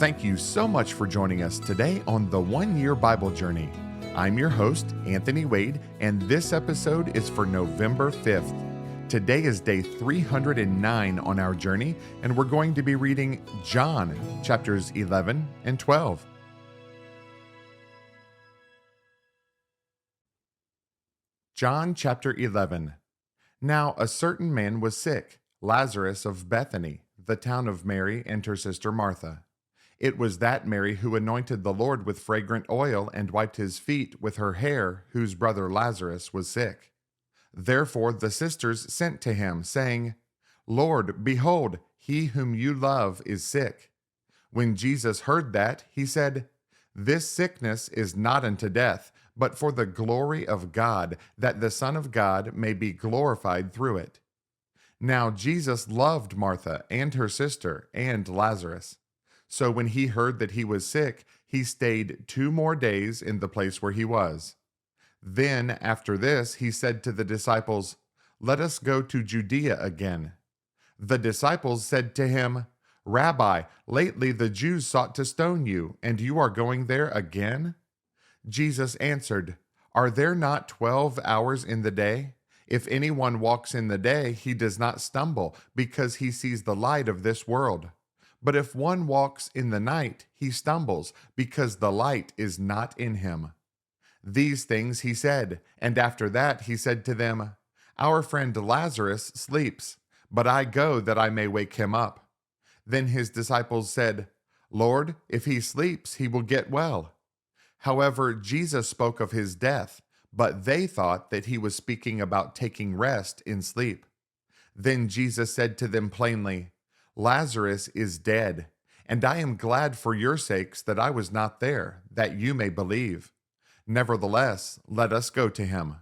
Thank you so much for joining us today on the 1 Year Bible Journey. I'm your host, Anthony Wade, and this episode is for November 5th. Today is day 309 on our journey, and we're going to be reading John chapters 11 and 12. John chapter 11. Now a certain man was sick, Lazarus of Bethany, the town of Mary and her sister Martha. It was that Mary who anointed the Lord with fragrant oil and wiped his feet with her hair, whose brother Lazarus was sick. Therefore the sisters sent to him, saying, Lord, behold, he whom you love is sick. When Jesus heard that, he said, This sickness is not unto death, but for the glory of God, that the Son of God may be glorified through it. Now Jesus loved Martha and her sister and Lazarus. So when he heard that he was sick, he stayed 2 more days in the place where he was. Then after this, he said to the disciples, Let us go to Judea again. The disciples said to him, Rabbi, lately the Jews sought to stone you, and you are going there again? Jesus answered, Are there not 12 hours in the day? If anyone walks in the day, he does not stumble, because he sees the light of this world. But if one walks in the night, he stumbles, because the light is not in him. These things he said, and after that he said to them, Our friend Lazarus sleeps, but I go that I may wake him up. Then his disciples said, Lord, if he sleeps, he will get well. However, Jesus spoke of his death, but they thought that he was speaking about taking rest in sleep. Then Jesus said to them plainly, Lazarus is dead, and I am glad for your sakes that I was not there, that you may believe. Nevertheless, let us go to him.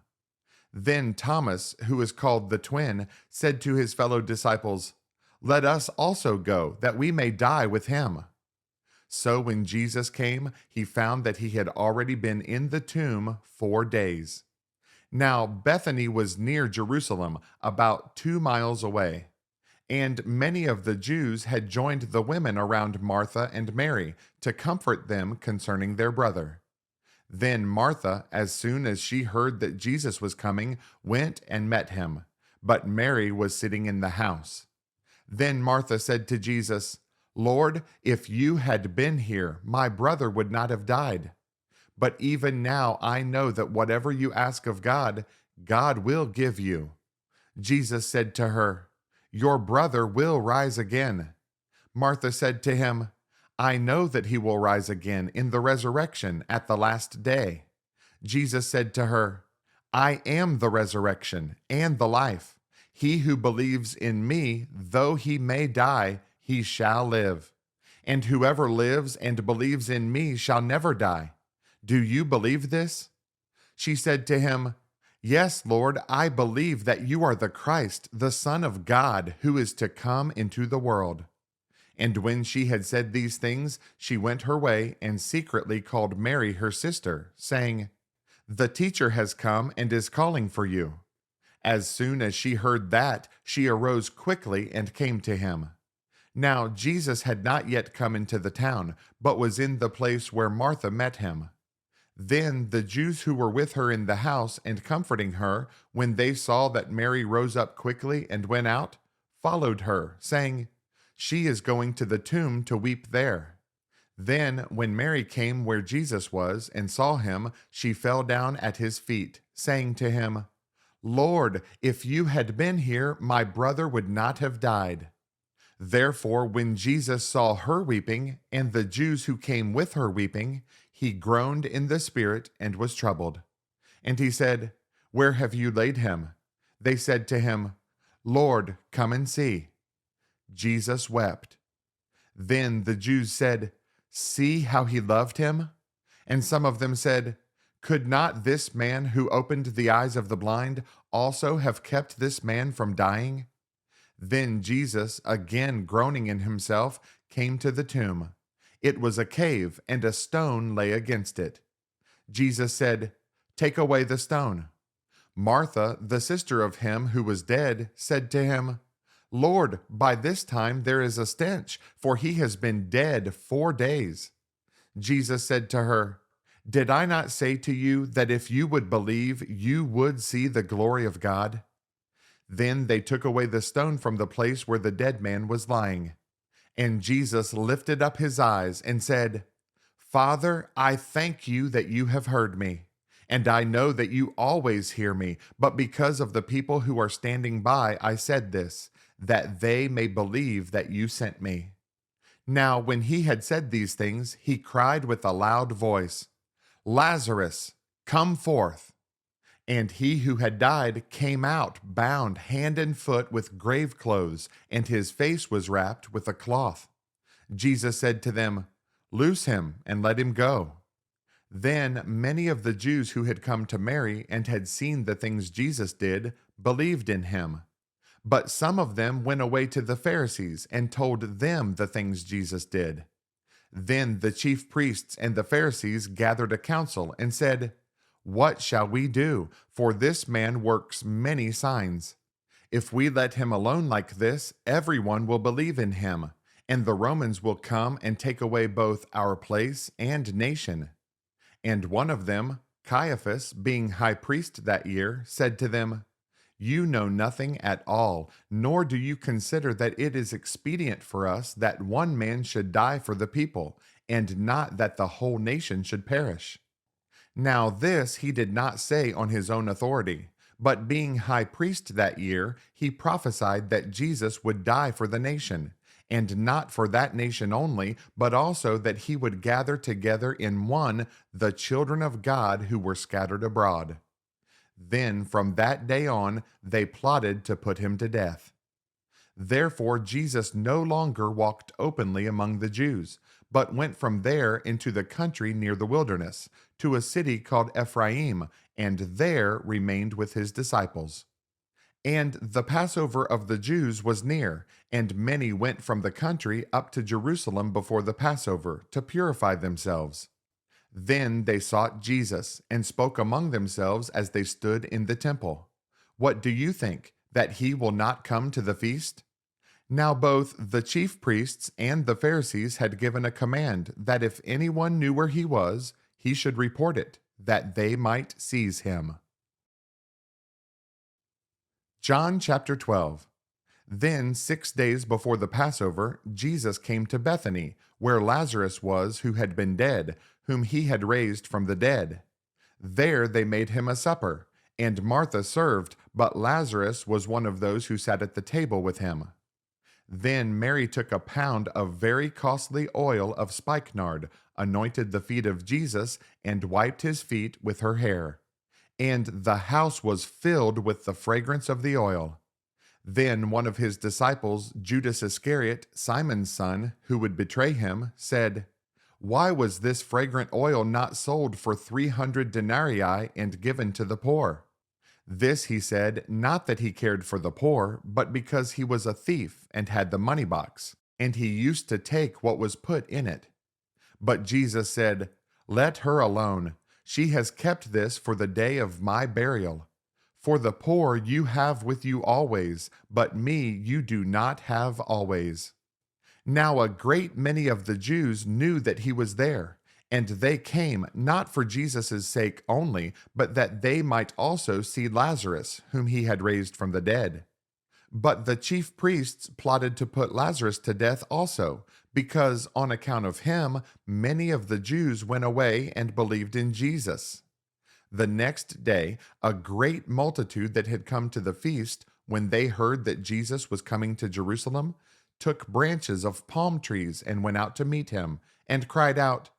Then Thomas, who is called the twin, said to his fellow disciples, Let us also go, that we may die with him. So when Jesus came, he found that he had already been in the tomb 4 days. Now Bethany was near Jerusalem, about 2 miles away. And many of the Jews had joined the women around Martha and Mary to comfort them concerning their brother. Then Martha, as soon as she heard that Jesus was coming, went and met him, but Mary was sitting in the house. Then Martha said to Jesus, Lord, if you had been here, my brother would not have died. But even now I know that whatever you ask of God, God will give you. Jesus said to her, Your brother will rise again. Martha said to him, I know that he will rise again in the resurrection at the last day. Jesus said to her, I am the resurrection and the life. He who believes in me, though he may die, he shall live. And whoever lives and believes in me shall never die. Do you believe this? She said to him, Yes, Lord, I believe that you are the Christ, the Son of God, who is to come into the world. And when she had said these things, she went her way and secretly called Mary her sister, saying, The teacher has come and is calling for you. As soon as she heard that, she arose quickly and came to him. Now Jesus had not yet come into the town, but was in the place where Martha met him. Then the Jews who were with her in the house and comforting her, when they saw that Mary rose up quickly and went out, followed her, saying, She is going to the tomb to weep there. Then when Mary came where Jesus was and saw him, she fell down at his feet, saying to him, Lord, if you had been here, my brother would not have died. Therefore, when Jesus saw her weeping, and the Jews who came with her weeping, he groaned in the spirit and was troubled. And he said, Where have you laid him? They said to him, Lord, come and see. Jesus wept. Then the Jews said, See how he loved him? And some of them said, Could not this man who opened the eyes of the blind also have kept this man from dying? Then Jesus, again groaning in himself, came to the tomb. It was a cave, and a stone lay against it. Jesus said, Take away the stone. Martha, the sister of him who was dead, said to him, Lord, by this time there is a stench, for he has been dead 4 days. Jesus said to her, Did I not say to you that if you would believe, you would see the glory of God? Then they took away the stone from the place where the dead man was lying. And Jesus lifted up his eyes and said, Father, I thank you that you have heard me. And I know that you always hear me, but because of the people who are standing by, I said this, that they may believe that you sent me. Now, when he had said these things, he cried with a loud voice, Lazarus, come forth. And he who had died came out, bound hand and foot with grave clothes, and his face was wrapped with a cloth. Jesus said to them, Loose him and let him go. Then many of the Jews who had come to Mary and had seen the things Jesus did believed in him. But some of them went away to the Pharisees and told them the things Jesus did. Then the chief priests and the Pharisees gathered a council and said, What shall we do? For this man works many signs. If we let him alone like this, everyone will believe in him, and the Romans will come and take away both our place and nation. And one of them, Caiaphas, being high priest that year, said to them, You know nothing at all, nor do you consider that it is expedient for us that one man should die for the people, and not that the whole nation should perish. Now this he did not say on his own authority, but being high priest that year, he prophesied that Jesus would die for the nation, and not for that nation only, but also that he would gather together in one the children of God who were scattered abroad. Then from that day on, they plotted to put him to death. Therefore Jesus no longer walked openly among the Jews, but went from there into the country near the wilderness, to a city called Ephraim, and there remained with his disciples. And the Passover of the Jews was near, and many went from the country up to Jerusalem before the Passover, to purify themselves. Then they sought Jesus, and spoke among themselves as they stood in the temple. What do you think, that he will not come to the feast? Now both the chief priests and the Pharisees had given a command that if anyone knew where he was, he should report it, that they might seize him. John chapter 12. Then 6 days before the Passover, Jesus came to Bethany, where Lazarus was who had been dead, whom he had raised from the dead. There they made him a supper, and Martha served, but Lazarus was one of those who sat at the table with him. Then Mary took a pound of very costly oil of spikenard, anointed the feet of Jesus, and wiped his feet with her hair. And the house was filled with the fragrance of the oil. Then one of his disciples, Judas Iscariot, Simon's son, who would betray him, said, Why was this fragrant oil not sold for 300 denarii and given to the poor? This he said, not that he cared for the poor, but because he was a thief and had the money box, and he used to take what was put in it. But Jesus said, Let her alone. She has kept this for the day of my burial. For the poor you have with you always, but me you do not have always. Now a great many of the Jews knew that he was there, and they came not for Jesus' sake only, but that they might also see Lazarus, whom he had raised from the dead. But the chief priests plotted to put Lazarus to death also, because on account of him many of the Jews went away and believed in Jesus. The next day, a great multitude that had come to the feast, when they heard that Jesus was coming to Jerusalem, took branches of palm trees and went out to meet him, and cried out,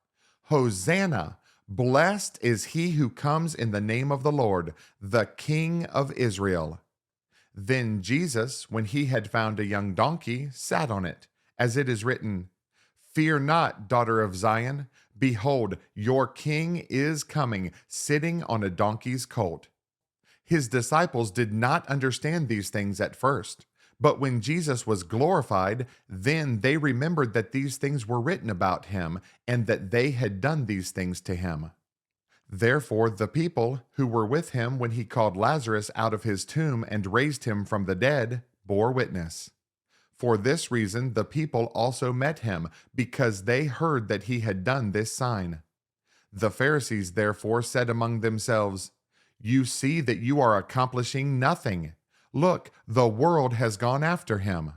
Hosanna! Blessed is he who comes in the name of the Lord, the King of Israel. Then Jesus, when he had found a young donkey, sat on it, as it is written, Fear not, daughter of Zion. Behold, your king is coming, sitting on a donkey's colt. His disciples did not understand these things at first. But when Jesus was glorified, then they remembered that these things were written about him, and that they had done these things to him. Therefore the people who were with him when he called Lazarus out of his tomb and raised him from the dead bore witness. For this reason the people also met him, because they heard that he had done this sign. The Pharisees therefore said among themselves, "You see that you are accomplishing nothing. Look, the world has gone after him."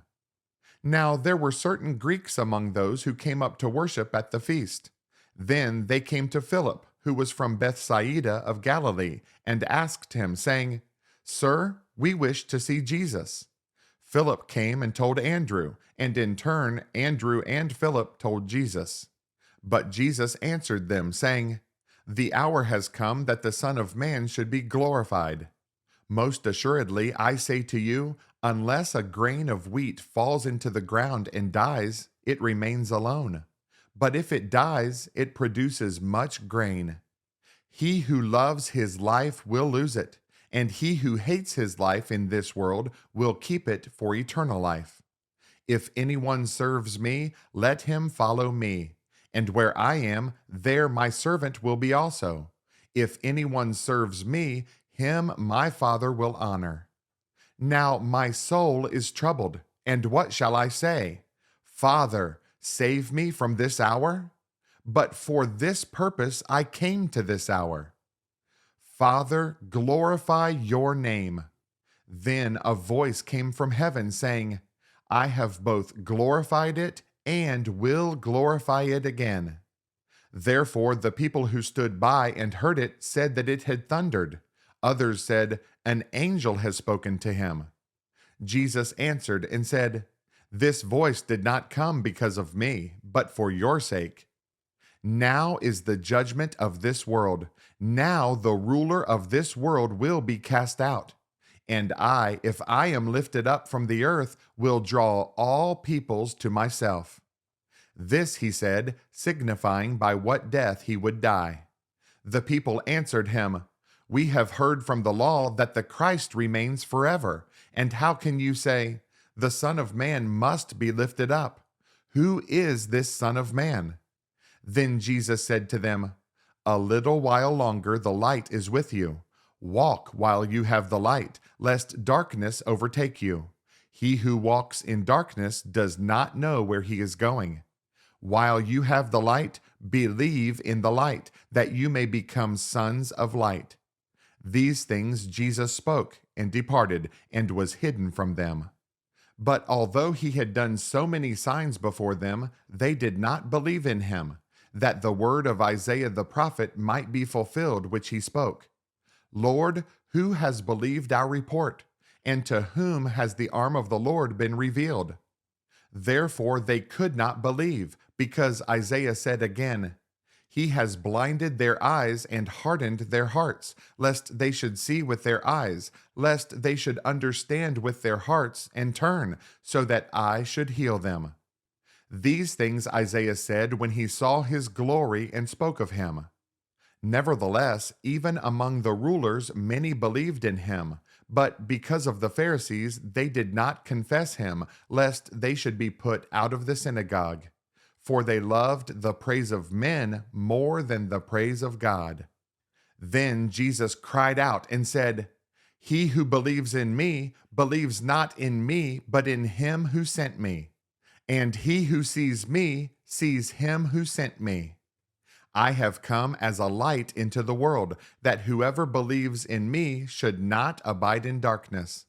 Now there were certain Greeks among those who came up to worship at the feast. Then they came to Philip, who was from Bethsaida of Galilee, and asked him, saying, "Sir, we wish to see Jesus." Philip came and told Andrew, and in turn Andrew and Philip told Jesus. But Jesus answered them, saying, "The hour has come that the Son of Man should be glorified. Most assuredly, I say to you, unless a grain of wheat falls into the ground and dies, it remains alone. But if it dies, it produces much grain. He who loves his life will lose it, and he who hates his life in this world will keep it for eternal life. If anyone serves me, let him follow me. And where I am, there my servant will be also. If anyone serves me, him my Father will honor. Now my soul is troubled, and what shall I say? Father, save me from this hour? But for this purpose I came to this hour. Father, glorify your name." Then a voice came from heaven saying, "I have both glorified it and will glorify it again." Therefore the people who stood by and heard it said that it had thundered. Others said, "An angel has spoken to him." Jesus answered and said, "This voice did not come because of me, but for your sake. Now is the judgment of this world. Now the ruler of this world will be cast out. And I, if I am lifted up from the earth, will draw all peoples to myself." This he said, signifying by what death he would die. The people answered him, "We have heard from the law that the Christ remains forever. And how can you say, 'The Son of Man must be lifted up'? Who is this Son of Man?" Then Jesus said to them, "A little while longer the light is with you. Walk while you have the light, lest darkness overtake you. He who walks in darkness does not know where he is going. While you have the light, believe in the light, that you may become sons of light." These things Jesus spoke and departed, and was hidden from them. But although he had done so many signs before them, they did not believe in him, that the word of Isaiah the prophet might be fulfilled, which he spoke. "Lord, who has believed our report? And to whom has the arm of the Lord been revealed?" Therefore they could not believe, because Isaiah said again, "He has blinded their eyes and hardened their hearts, lest they should see with their eyes, lest they should understand with their hearts and turn, so that I should heal them." These things Isaiah said when he saw his glory and spoke of him. Nevertheless, even among the rulers many believed in him, but because of the Pharisees they did not confess him, lest they should be put out of the synagogue. For they loved the praise of men more than the praise of God. Then Jesus cried out and said, "He who believes in me believes not in me, but in him who sent me. And he who sees me sees him who sent me. I have come as a light into the world, that whoever believes in me should not abide in darkness.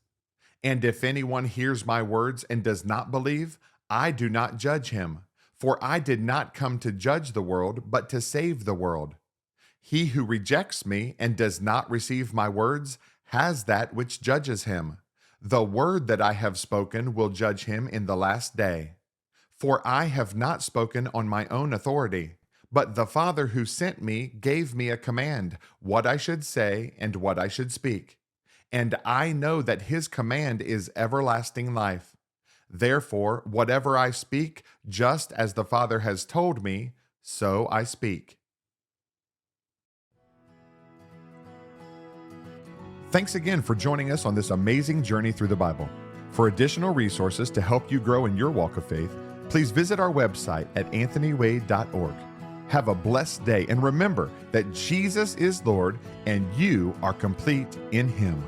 And if anyone hears my words and does not believe, I do not judge him. For I did not come to judge the world, but to save the world. He who rejects me and does not receive my words has that which judges him. The word that I have spoken will judge him in the last day. For I have not spoken on my own authority, but the Father who sent me gave me a command, what I should say and what I should speak. And I know that his command is everlasting life. Therefore, whatever I speak, just as the Father has told me, so I speak." Thanks again for joining us on this amazing journey through the Bible. For additional resources to help you grow in your walk of faith, please visit our website at anthonywade.org. Have a blessed day, and remember that Jesus is Lord and you are complete in Him.